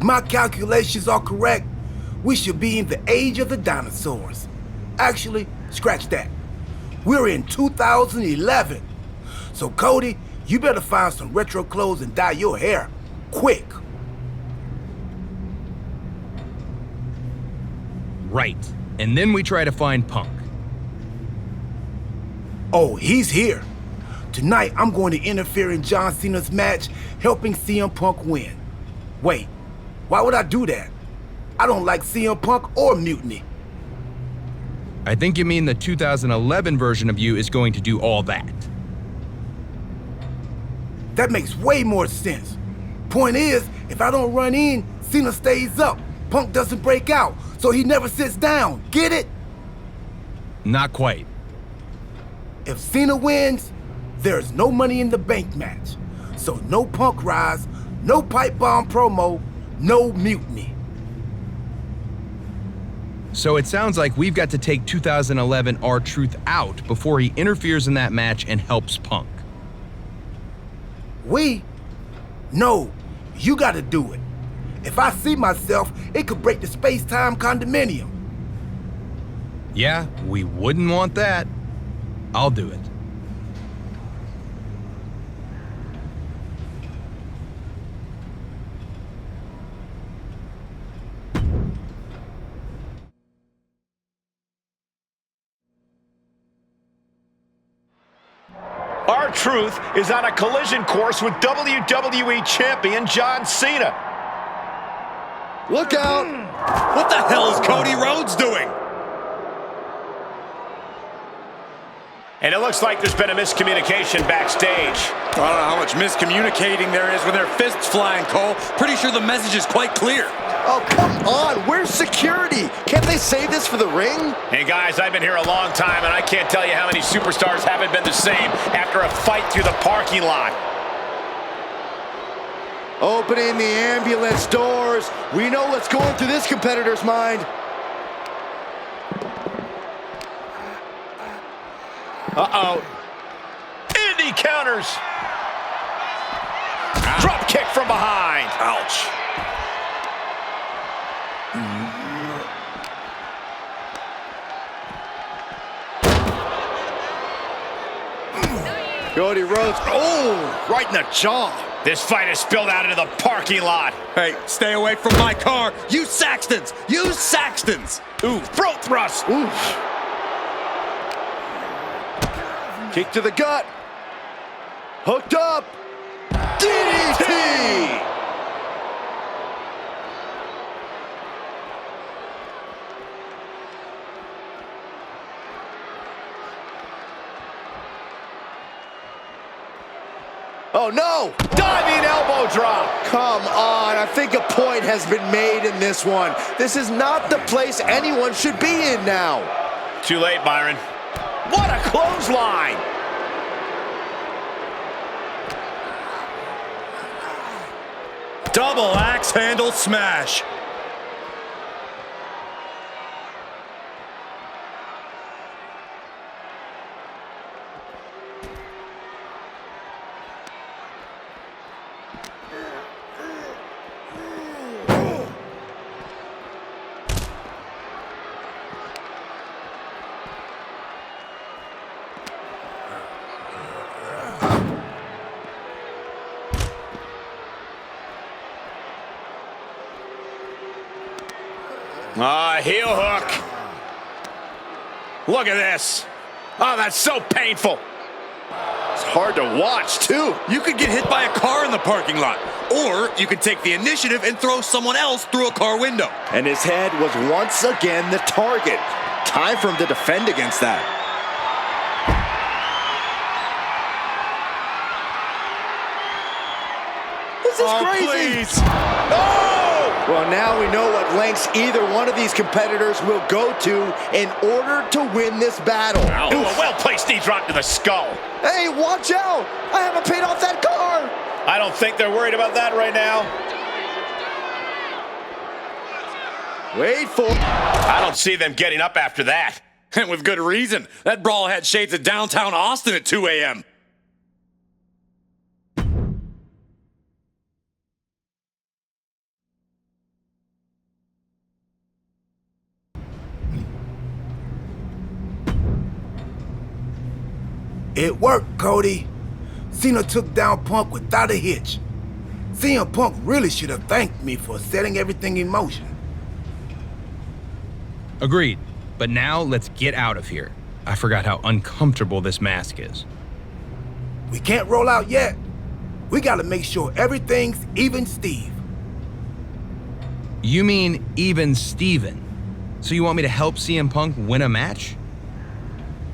If my calculations are correct, we should be in the age of the dinosaurs. Actually, scratch that. We're in 2011. So Cody, you better find some retro clothes and dye your hair. Quick. Right. And then we try to find Punk. Oh, he's here. Tonight, I'm going to interfere in John Cena's match, helping CM Punk win. Wait, why would I do that? I don't like CM Punk or Mutiny. I think you mean the 2011 version of you is going to do all that. That makes way more sense. Point is, if I don't run in, Cena stays up. Punk doesn't break out, so he never sits down. Get it? Not quite. If Cena wins, there's no Money in the Bank match. So no Punk rise, no pipe bomb promo, no Mutiny. So it sounds like we've got to take 2011 R-Truth out before he interferes in that match and helps Punk. We? No, you gotta do it. If I see myself, it could break the space-time condominium. Yeah, we wouldn't want that. I'll do it. R-Truth is on a collision course with WWE Champion John Cena. Look out! What the hell is Cody Rhodes doing? And it looks like there's been a miscommunication backstage. I don't know how much miscommunicating there is with their fists flying, Cole. Pretty sure the message is quite clear. Oh, come on. Where's security? Can't they save this for the ring? Hey, guys, I've been here a long time, and I can't tell you how many superstars haven't been the same after a fight through the parking lot. Opening the ambulance doors. We know what's going through this competitor's mind. Uh-oh. And he counters. Drop kick from behind. Ouch. Cody Rhodes. Oh, right in the jaw. This fight has spilled out into the parking lot. Hey, stay away from my car. You Saxtons. You Saxtons. Ooh, throat thrust. Oof. Kick to the gut. Hooked up. DDT! Oh no! Diving elbow drop. Come on, I think a point has been made in this one. This is not the place anyone should be in now. Too late, Byron. What a clothesline! Double axe handle smash. Heel hook. Look at this. Oh, that's so painful. It's hard to watch, too. You could get hit by a car in the parking lot. Or you could take the initiative and throw someone else through a car window. And his head was once again the target. Time for him to defend against that. This is crazy. Please. Oh! Well, now we know what lengths either one of these competitors will go to in order to win this battle. Ooh, a well-placed knee drop to the skull. Hey, watch out! I haven't paid off that car! I don't think they're worried about that right now. Wait for it. I don't see them getting up after that. And with good reason. That brawl had shades of downtown Austin at 2 a.m. It worked, Cody. Cena took down Punk without a hitch. CM Punk really should have thanked me for setting everything in motion. Agreed. But now let's get out of here. I forgot how uncomfortable this mask is. We can't roll out yet. We gotta make sure everything's even Steve. You mean even Steven? So you want me to help CM Punk win a match?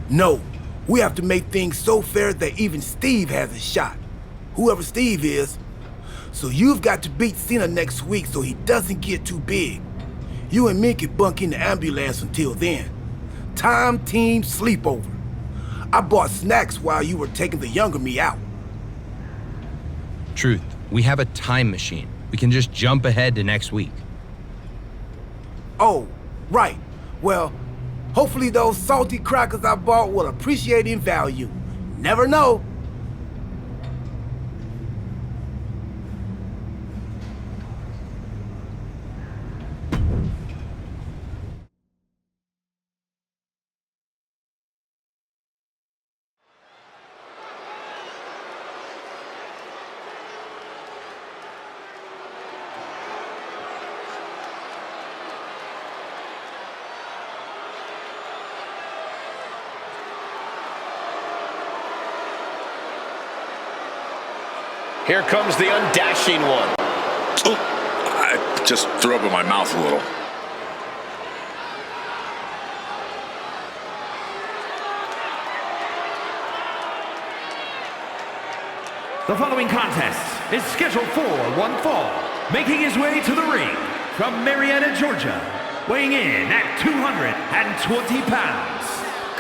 No, we have to make things so fair that even Steve has a shot. Whoever Steve is. So you've got to beat Cena next week so he doesn't get too big. You and me can bunk in the ambulance until then. Time team sleepover. I bought snacks while you were taking the younger me out. Truth, we have a time machine. We can just jump ahead to next week. Oh, right. Well, hopefully those salty crackers I bought will appreciate in value. Never know. Here comes the undashing one. Oh, I just threw up in my mouth a little. The following contest is scheduled for one fall. Making his way to the ring from Marietta, Georgia, weighing in at 220 pounds,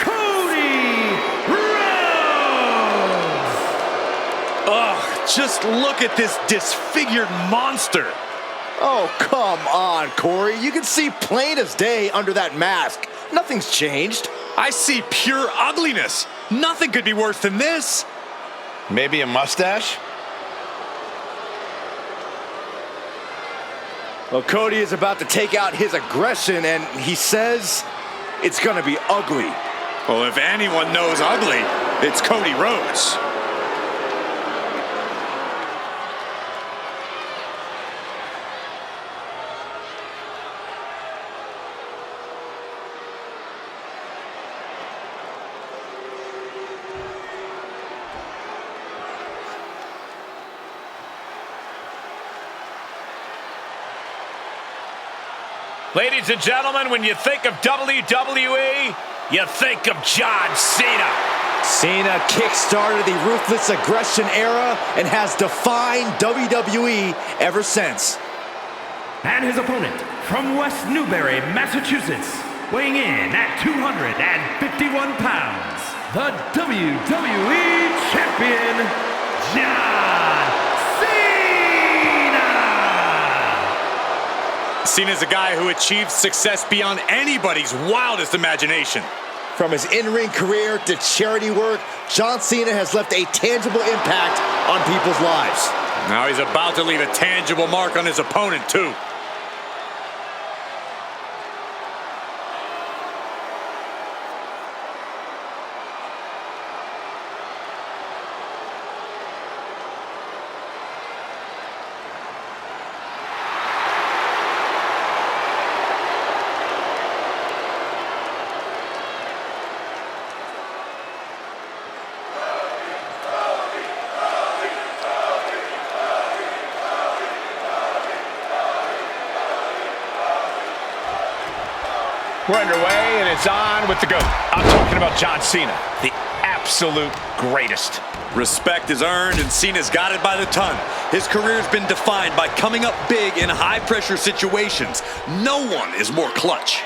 Cody Rhodes! Ugh, just look at this disfigured monster. Oh, come on, Corey. You can see plain as day under that mask. Nothing's changed. I see pure ugliness. Nothing could be worse than this. Maybe a mustache? Well, Cody is about to take out his aggression, and he says it's gonna be ugly. Well, if anyone knows ugly, it's Cody Rhodes. Ladies and gentlemen, when you think of WWE, you think of John Cena. Cena kick-started the ruthless aggression era and has defined WWE ever since. And his opponent from West Newbury, Massachusetts, weighing in at 251 pounds, the WWE Champion, John Cena's a guy who achieved success beyond anybody's wildest imagination. From his in-ring career to charity work, John Cena has left a tangible impact on people's lives. Now he's about to leave a tangible mark on his opponent, too. We're underway, and it's on with the GOAT. I'm talking about John Cena, the absolute greatest. Respect is earned, and Cena's got it by the ton. His career's been defined by coming up big in high-pressure situations. No one is more clutch.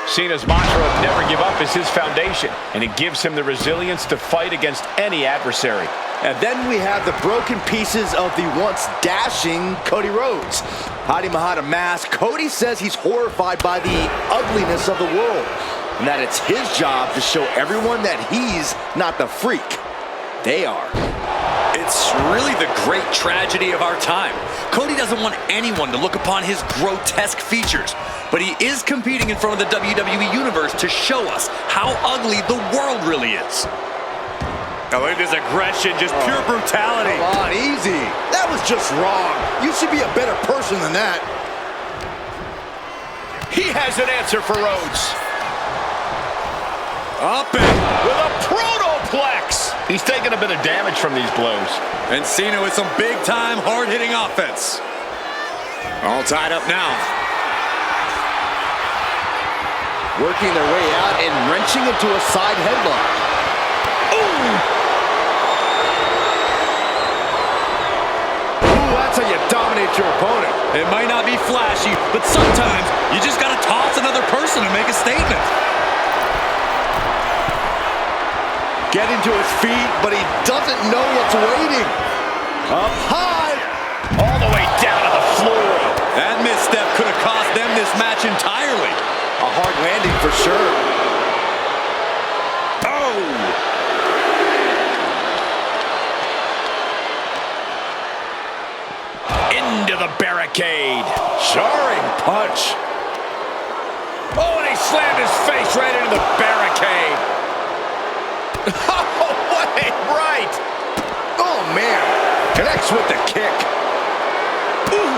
Cena's mantra of never give up is his foundation, and it gives him the resilience to fight against any adversary. And then we have the broken pieces of the once dashing Cody Rhodes. Hiding behind a mask, Cody says he's horrified by the ugliness of the world, and that it's his job to show everyone that he's not the freak. They are. It's really the great tragedy of our time. Cody doesn't want anyone to look upon his grotesque features, but he is competing in front of the WWE Universe to show us how ugly the world really is. Oh, look at this aggression, just pure brutality. Come on, easy. That was just wrong. You should be a better person than that. He has an answer for Rhodes. Up and With a protoplex. He's taking a bit of damage from these blows. And Cena with some big-time, hard-hitting offense. All tied up now. Working their way out and wrenching into a side headlock. Ooh, that's how you dominate your opponent. It might not be flashy, but sometimes you just gotta toss another person to make a statement. Getting to his feet, but he doesn't know what's waiting. Up high. All the way down to the floor. That misstep could have cost them this match entirely. A hard landing for sure. Oh! Into the barricade. Jarring punch. Oh, and he slammed his face right into the barricade. Oh, what a right! Oh, man. Connects with the kick. Ooh.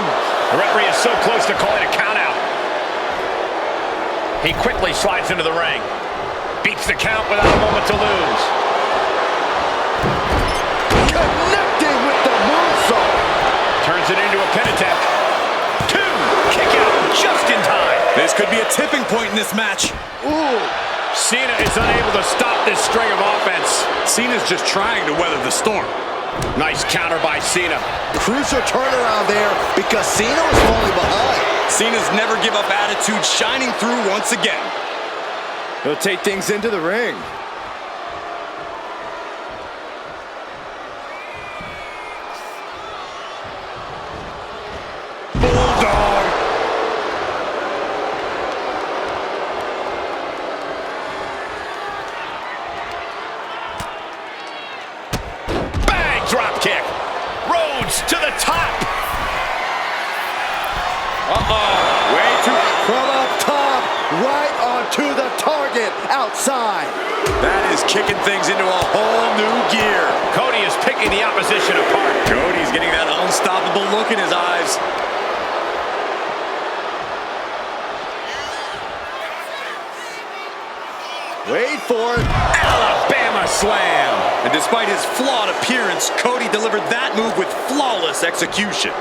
The referee is so close to calling a countout. He quickly slides into the ring. Beats the count without a moment to lose. Connecting with the moonsault. Turns it into a pin attempt. 2. Kick out just in time. This could be a tipping point in this match. Ooh. Cena is unable to stop this string of offense. Cena's just trying to weather the storm. Nice counter by Cena. Crucial turnaround there because Cena was falling behind. Cena's never give up attitude shining through once again. He'll take things into the ring. Bulldog. Bang, drop kick. Rhodes to the top. Uh-oh. Way too... From up top, right onto the target outside. That is kicking things into a whole new gear. Cody is picking the opposition apart. Cody's getting that unstoppable look in his eyes. Wait for it. Alabama slam. And despite his flawed appearance, Cody delivered that move with flawless execution.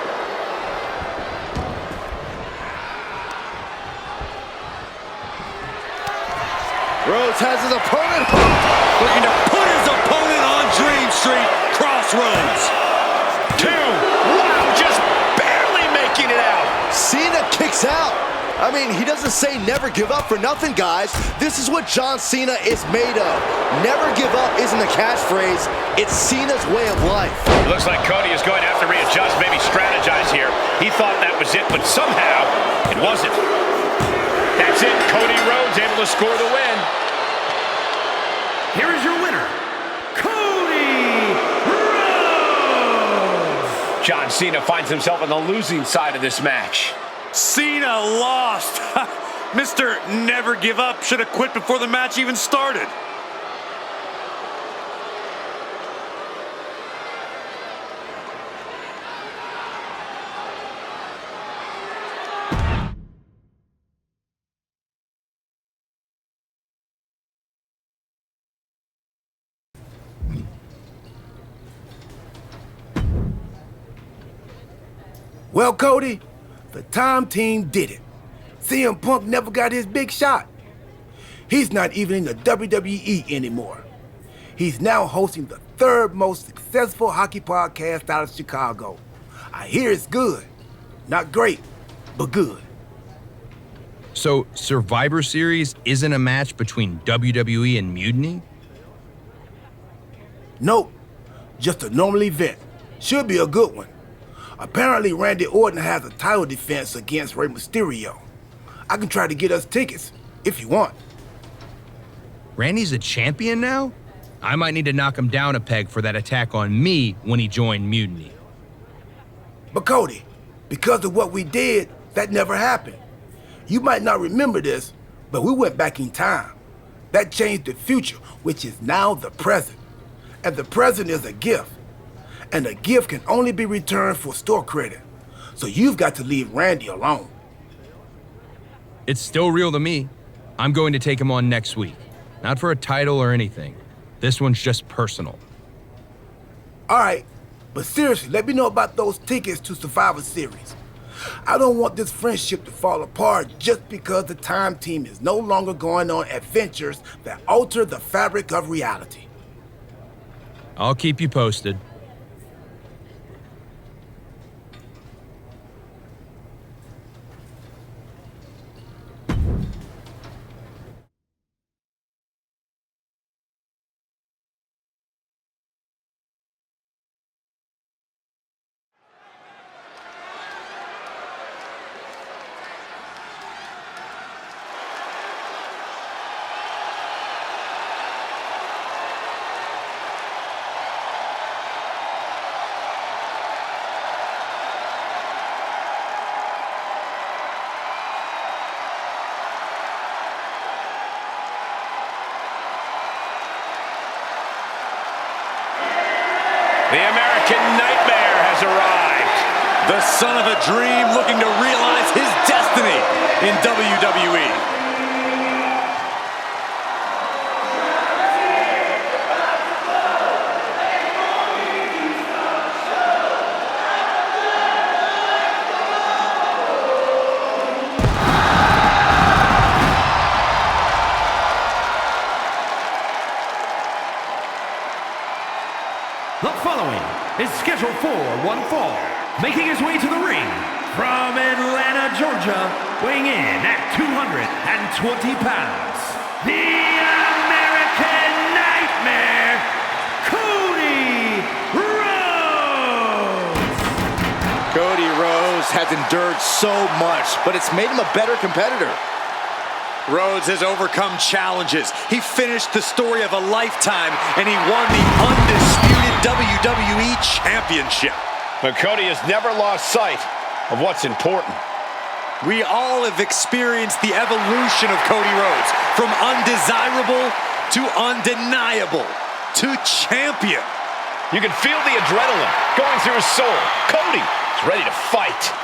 Rhodes has his opponent. Looking to put his opponent on Dream Street. Crossroads. 2. Wow, just barely making it out. Cena kicks out. I mean, he doesn't say never give up for nothing, guys. This is what John Cena is made of. Never give up isn't a catchphrase. It's Cena's way of life. Looks like Cody is going to have to readjust, maybe strategize here. He thought that was it, but somehow it wasn't. That's it. Cody Rhodes able to score the win. Here is your winner, Cody Rhodes! John Cena finds himself on the losing side of this match. Cena lost. Mr. Never Give Up should have quit before the match even started. Well, Cody, the Time Team did it. CM Punk never got his big shot. He's not even in the WWE anymore. He's now hosting the third most successful hockey podcast out of Chicago. I hear it's good. Not great, but good. So Survivor Series isn't a match between WWE and Mutiny? Nope, just a normal event. Should be a good one. Apparently Randy Orton has a title defense against Rey Mysterio. I can try to get us tickets, if you want. Randy's a champion now? I might need to knock him down a peg for that attack on me when he joined Mutiny. But Cody, because of what we did, that never happened. You might not remember this, but we went back in time. That changed the future, which is now the present. And the present is a gift. And a gift can only be returned for store credit. So you've got to leave Randy alone. It's still real to me. I'm going to take him on next week. Not for a title or anything. This one's just personal. All right, but seriously, let me know about those tickets to Survivor Series. I don't want this friendship to fall apart just because the Time Team is no longer going on adventures that alter the fabric of reality. I'll keep you posted. The American Nightmare has arrived. The son of a dream looking to realize his destiny in WWE. The following is scheduled for one fall, making his way to the ring from Atlanta, Georgia, weighing in at 220 pounds, the American Nightmare, Cody Rhodes! Cody Rhodes has endured so much, but it's made him a better competitor. Rhodes has overcome challenges. He finished the story of a lifetime, and he won the undisputed WWE Championship. But Cody has never lost sight of what's important. We all have experienced the evolution of Cody Rhodes, from undesirable to undeniable to champion. You can feel the adrenaline going through his soul. Cody is ready to fight.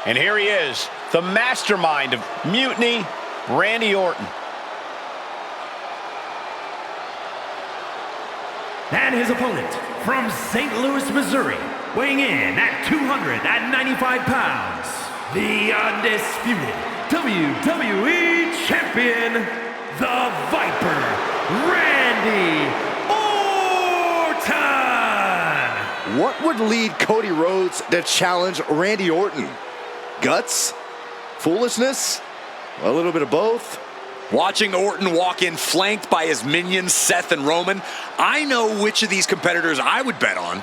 And here he is, the mastermind of Mutiny, Randy Orton. And his opponent from St. Louis, Missouri, weighing in at 295 pounds, the undisputed WWE Champion, the Viper, Randy Orton! What would lead Cody Rhodes to challenge Randy Orton? Guts? Foolishness? A little bit of both? Watching Orton walk in flanked by his minions, Seth and Roman, I know which of these competitors I would bet on.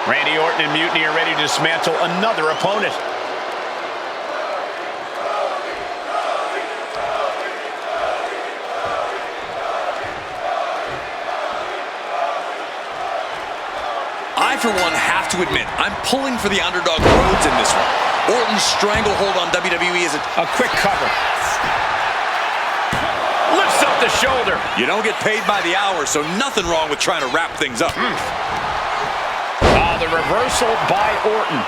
Randy Orton and Mutiny are ready to dismantle another opponent. I, for one, have to admit, I'm pulling for the underdog Rhodes in this one. Orton's stranglehold on WWE is A quick cover. Lifts up the shoulder. You don't get paid by the hour, so nothing wrong with trying to wrap things up. The reversal by Orton.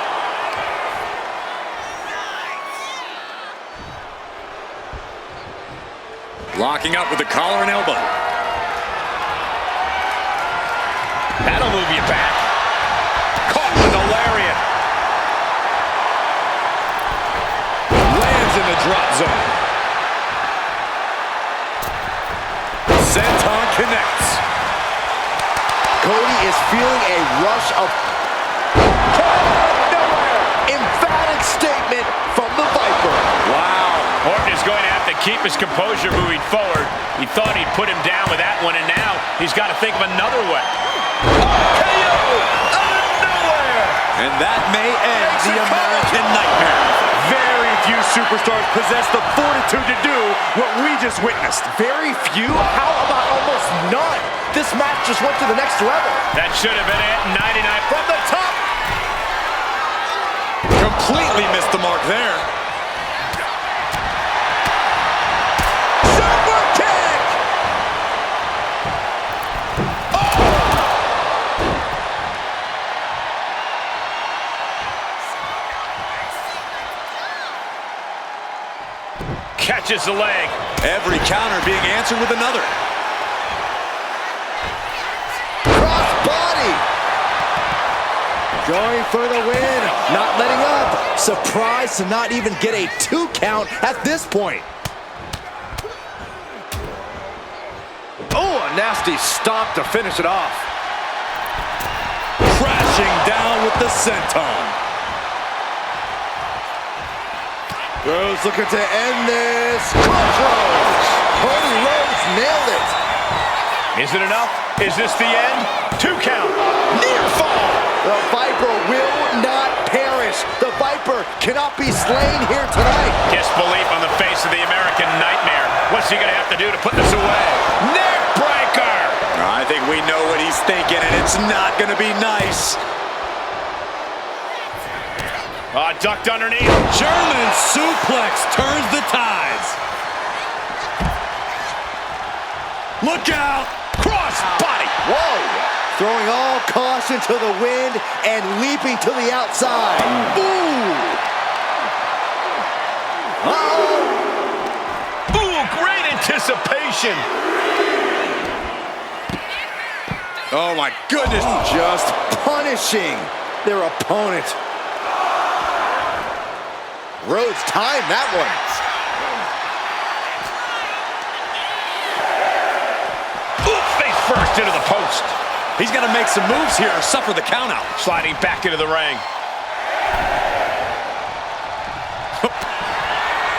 Locking up with the collar and elbow. That'll move you back. Caught with a lariat. the drop zone. Senton connects. Cody is feeling a rush of nowhere. Emphatic statement from the Viper. Wow. Orton is going to have to keep his composure moving forward. He thought he'd put him down with that one, and now he's got to think of another way. KO out of nowhere. And that may end the American Nightmare. Very few superstars possess the fortitude to do what we just witnessed. Very few? How about almost none? This match just went to the next level. That should have been it. 99 From the top. Completely missed the mark there. Super kick. catches the leg. Every counter being answered with another. Crossbody. Going for the win. Not letting up. Surprised to not even get a 2 count at this point. Oh, a nasty stomp to finish it off. Crashing down with the senton. Rhodes looking to end this. Crossroads. Cody Rhodes nailed it. Is it enough? Is this the end? 2 count. Near fall. The Viper will not perish. The Viper cannot be slain here tonight. Disbelief on the face of the American Nightmare. What's he going to have to do to put this away? Neck breaker. I think we know what he's thinking, and it's not going to be nice. Ducked underneath. German suplex turns the tides. Look out. Cross body. Whoa. Throwing all caution to the wind and leaping to the outside. Ooh. Uh-oh. Ooh, great anticipation. Oh my goodness. Just punishing their opponent. Rhodes timed that one. Ooh, face first into the post. He's going to make some moves here or suffer the countout. Sliding back into the ring.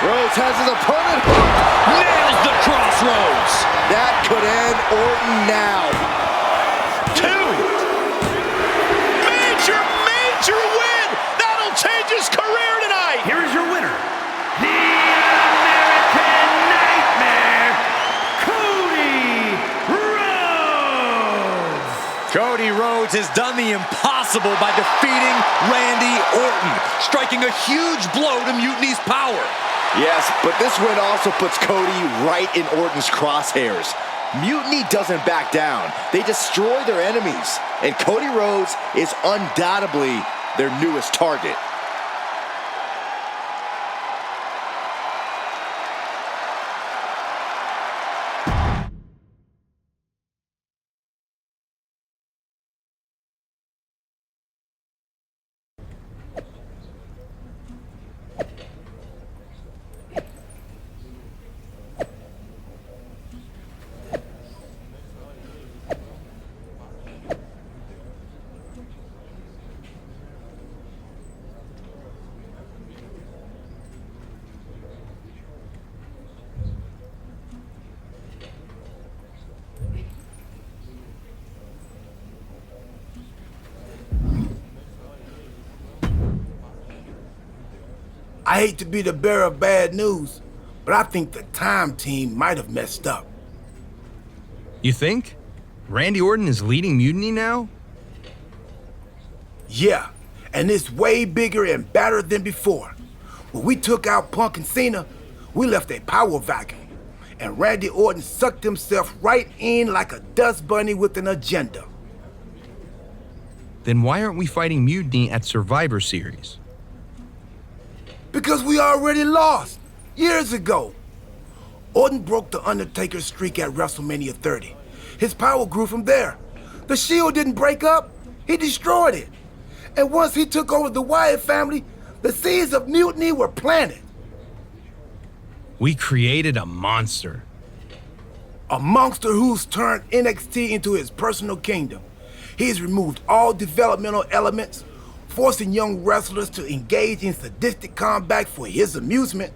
Rhodes has his opponent. Nails the crossroads. That could end Orton now. 2. Major win. That'll change his career tonight. Here is your winner, the American Nightmare, Cody Rhodes. Cody Rhodes has done the impossible by defeating Randy Orton, striking a huge blow to Mutiny's power. Yes, but this win also puts Cody right in Orton's crosshairs. Mutiny doesn't back down. They destroy their enemies. And Cody Rhodes is undoubtedly their newest target. I hate to be the bearer of bad news, but I think the Time team might have messed up. You think? Randy Orton is leading Mutiny now? Yeah, and it's way bigger and badder than before. When we took out Punk and Cena, we left a power vacuum, and Randy Orton sucked himself right in like a dust bunny with an agenda. Then why aren't we fighting Mutiny at Survivor Series? Because we already lost, years ago. Orton broke the Undertaker's streak at WrestleMania 30. His power grew from there. The Shield didn't break up, he destroyed it. And once he took over the Wyatt family, the seeds of mutiny were planted. We created a monster. A monster who's turned NXT into his personal kingdom. He's removed all developmental elements, forcing young wrestlers to engage in sadistic combat for his amusement.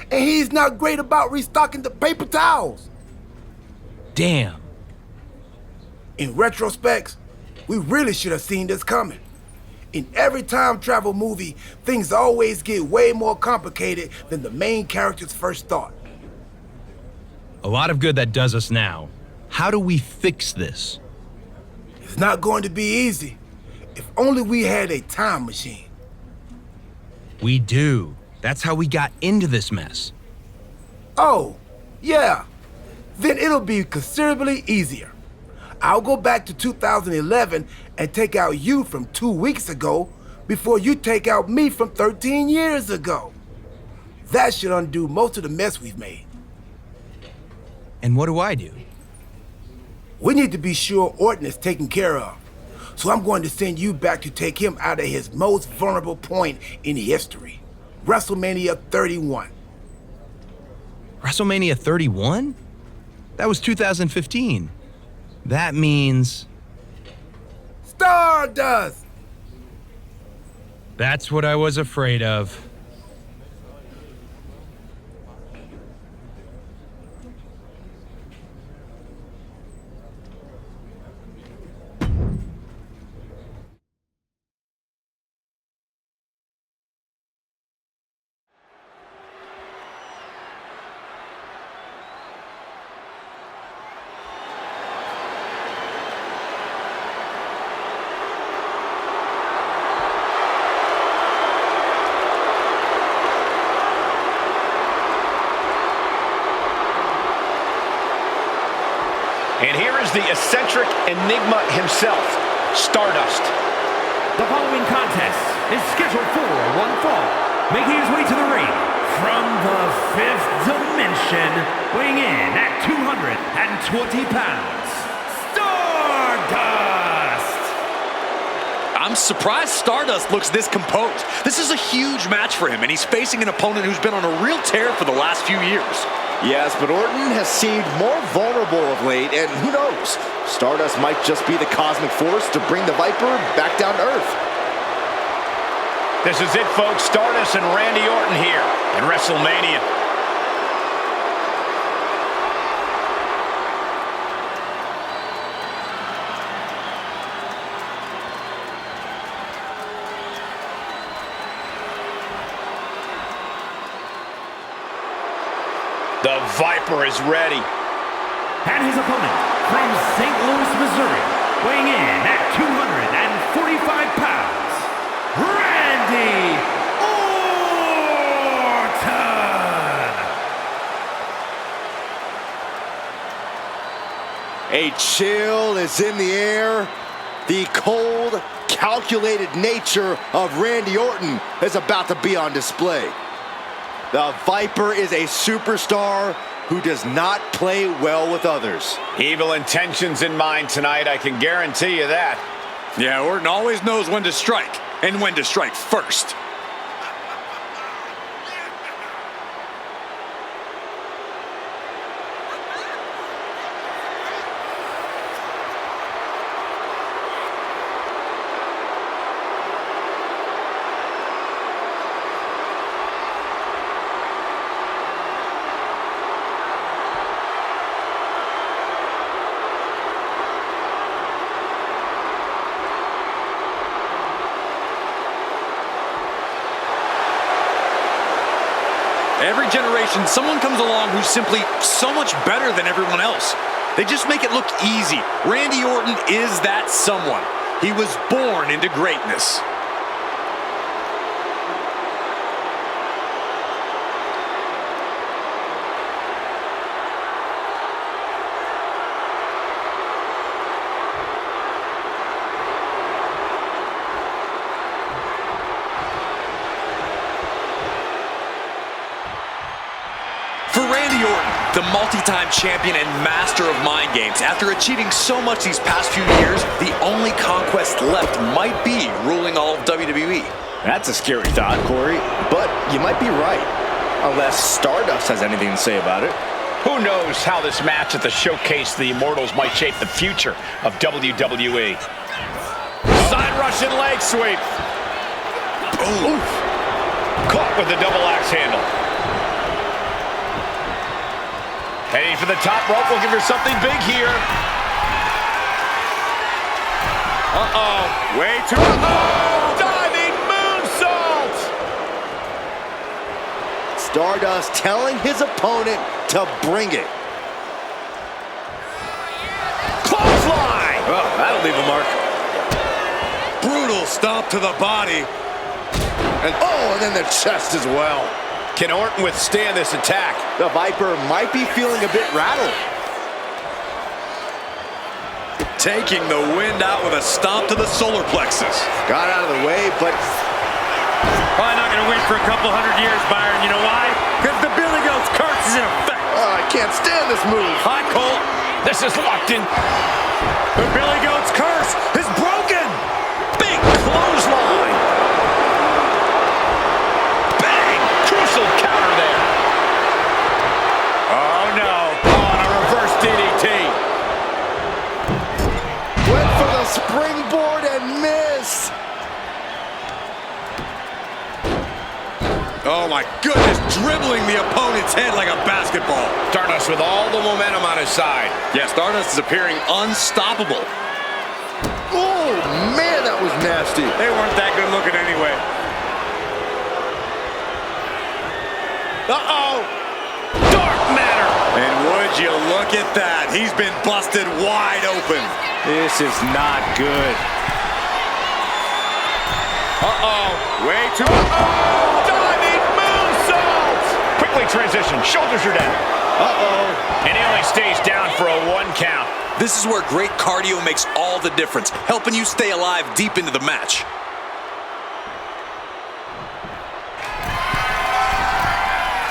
And he's not great about restocking the paper towels. Damn. In retrospect, we really should have seen this coming. In every time travel movie, things always get way more complicated than the main character's first thought. A lot of good that does us now. How do we fix this? It's not going to be easy. If only we had a time machine. We do. That's how we got into this mess. Oh, yeah. Then it'll be considerably easier. I'll go back to 2011 and take out you from 2 weeks ago before you take out me from 13 years ago. That should undo most of the mess we've made. And what do I do? We need to be sure Orton is taken care of. So I'm going to send you back to take him out of his most vulnerable point in history. WrestleMania 31. WrestleMania 31? That was 2015. That means... Stardust! That's what I was afraid of. And here is the eccentric enigma himself, Stardust. The following contest is scheduled for one fall. Making his way to the ring from the fifth dimension, weighing in at 220 pounds, Stardust! I'm surprised Stardust looks this composed. This is a huge match for him, and he's facing an opponent who's been on a real tear for the last few years. Yes, but Orton has seemed more vulnerable of late, and who knows? Stardust might just be the cosmic force to bring the Viper back down to earth. This is it, folks. Stardust and Randy Orton here at WrestleMania. The Viper is ready. And his opponent from St. Louis, Missouri, weighing in at 245 pounds, Randy Orton! A chill is in the air. The cold, calculated nature of Randy Orton is about to be on display. The Viper is a superstar who does not play well with others. Evil intentions in mind tonight, I can guarantee you that. Yeah, Orton always knows when to strike, and when to strike first. Every generation, someone comes along who's simply so much better than everyone else. They just make it look easy. Randy Orton is that someone. He was born into greatness. For Randy Orton, the multi-time champion and master of mind games, after achieving so much these past few years, the only conquest left might be ruling all of WWE. That's a scary thought, Corey, but you might be right. Unless Stardust has anything to say about it. Who knows how this match at the Showcase the Immortals might shape the future of WWE. Side Russian leg sweep. Oof. Caught with the double axe handle. Heading for the top rope, looking for something big here. Uh-oh. Way too... Uh-oh! Diving moonsault! Stardust telling his opponent to bring it. Clothesline! Oh, that'll leave a mark. Brutal stomp to the body. And then the chest as well. Can Orton withstand this attack? The Viper might be feeling a bit rattled. Taking the wind out with a stomp to the solar plexus. Got out of the way, but Probably not going to win for a couple hundred years, Byron. You know why? Because the Billy Goat's curse is in effect. I can't stand this move. Hi, Colt. This is locked in. The Billy Goat's curse is broken. Big clothesline. Bang! Crucial counter there. Oh, no. On a reverse DDT. Went for the springboard and missed. Oh my goodness, dribbling the opponent's head like a basketball. Stardust with all the momentum on his side. Yeah, Stardust is appearing unstoppable. Oh, man, that was nasty. They weren't that good looking anyway. Uh-oh. Dark matter. And would you look at that? He's been busted wide open. This is not good. Uh-oh. Way too... Uh-oh! Diving moonsault! Quickly transition. Shoulders are down. Uh-oh. And he only stays down for a 1 count. This is where great cardio makes all the difference, helping you stay alive deep into the match.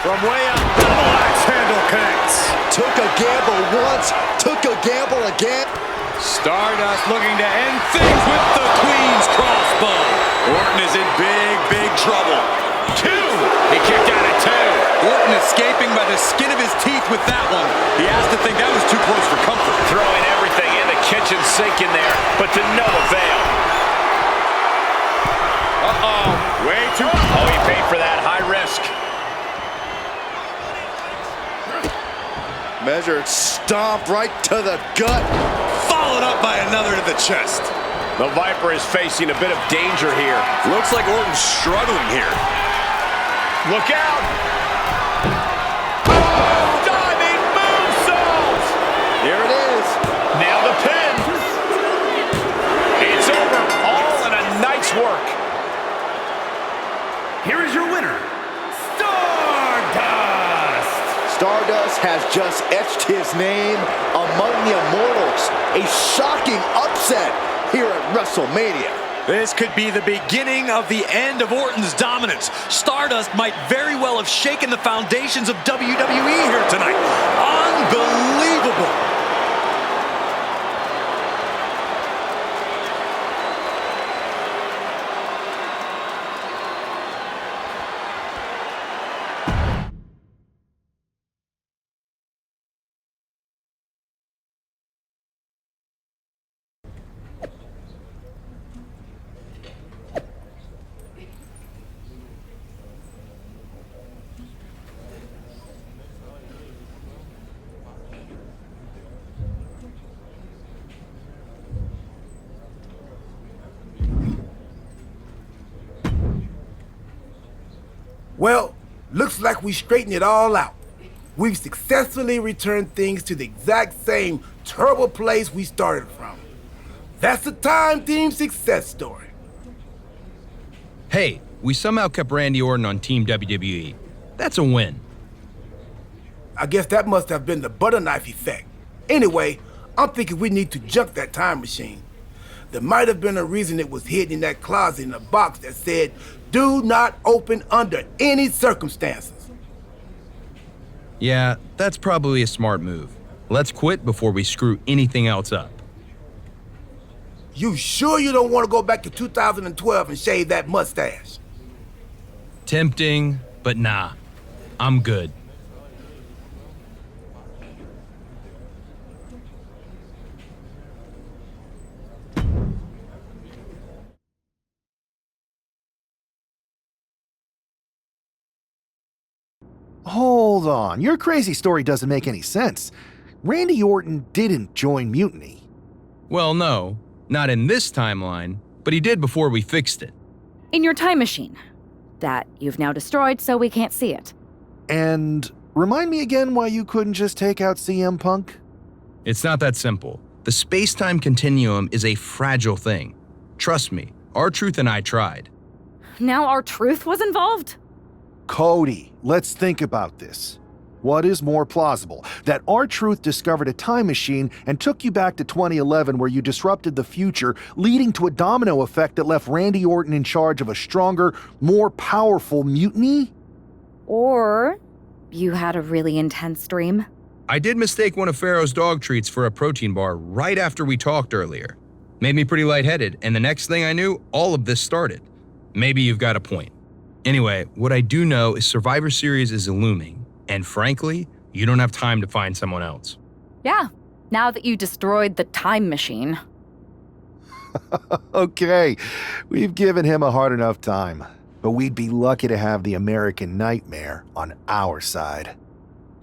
From way up, double axe handle connects. Took a gamble once, took a gamble again. Stardust looking to end things with the Queen's crossbow. Orton is in big, big trouble. 2. He kicked out at 2. Orton escaping by the skin of his teeth with that one. He has to think that was too close for comfort. Throwing everything in the kitchen sink in there, but to no avail. Uh-oh. Way too... Oh, he paid for that. High risk. Measured stomp right to the gut. Followed up by another to the chest. The Viper is facing a bit of danger here. Looks like Orton's struggling here. Look out! Oh, diving moonsault! Here it is. Nail the pin. It's over. All in a night's work. Here is your winner, Stardust! Stardust has just etched his name among the Immortals. A shocking upset here at WrestleMania. This could be the beginning of the end of Orton's dominance. Stardust might very well have shaken the foundations of WWE here tonight. Unbelievable! Well, looks like we straightened it all out. We've successfully returned things to the exact same terrible place we started from. That's the Time Team success story. Hey, we somehow kept Randy Orton on Team WWE. That's a win. I guess that must have been the butter knife effect. Anyway, I'm thinking we need to junk that time machine. There might have been a reason it was hidden in that closet in a box that said, "Do not open under any circumstances." Yeah, that's probably a smart move. Let's quit before we screw anything else up. You sure you don't want to go back to 2012 and shave that mustache? Tempting, but nah. I'm good. Hold on, your crazy story doesn't make any sense. Randy Orton didn't join Mutiny. Well, no, not in this timeline, but he did before we fixed it. In your time machine. That you've now destroyed so we can't see it. And remind me again why you couldn't just take out CM Punk? It's not that simple. The space-time continuum is a fragile thing. Trust me, R-Truth and I tried. Now R-Truth was involved? Cody, let's think about this. What is more plausible? That R-Truth discovered a time machine and took you back to 2011 where you disrupted the future, leading to a domino effect that left Randy Orton in charge of a stronger, more powerful mutiny? Or you had a really intense dream? I did mistake one of Pharaoh's dog treats for a protein bar right after we talked earlier. Made me pretty lightheaded, and the next thing I knew, all of this started. Maybe you've got a point. Anyway, what I do know is Survivor Series is looming, and frankly, you don't have time to find someone else. Yeah, now that you destroyed the time machine. Okay, we've given him a hard enough time, but we'd be lucky to have the American Nightmare on our side.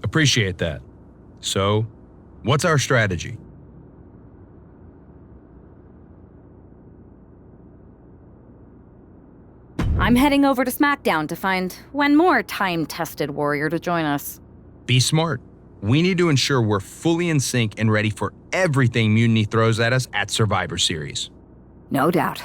Appreciate that. So, what's our strategy? I'm heading over to SmackDown to find one more time-tested warrior to join us. Be smart. We need to ensure we're fully in sync and ready for everything Mutiny throws at us at Survivor Series. No doubt.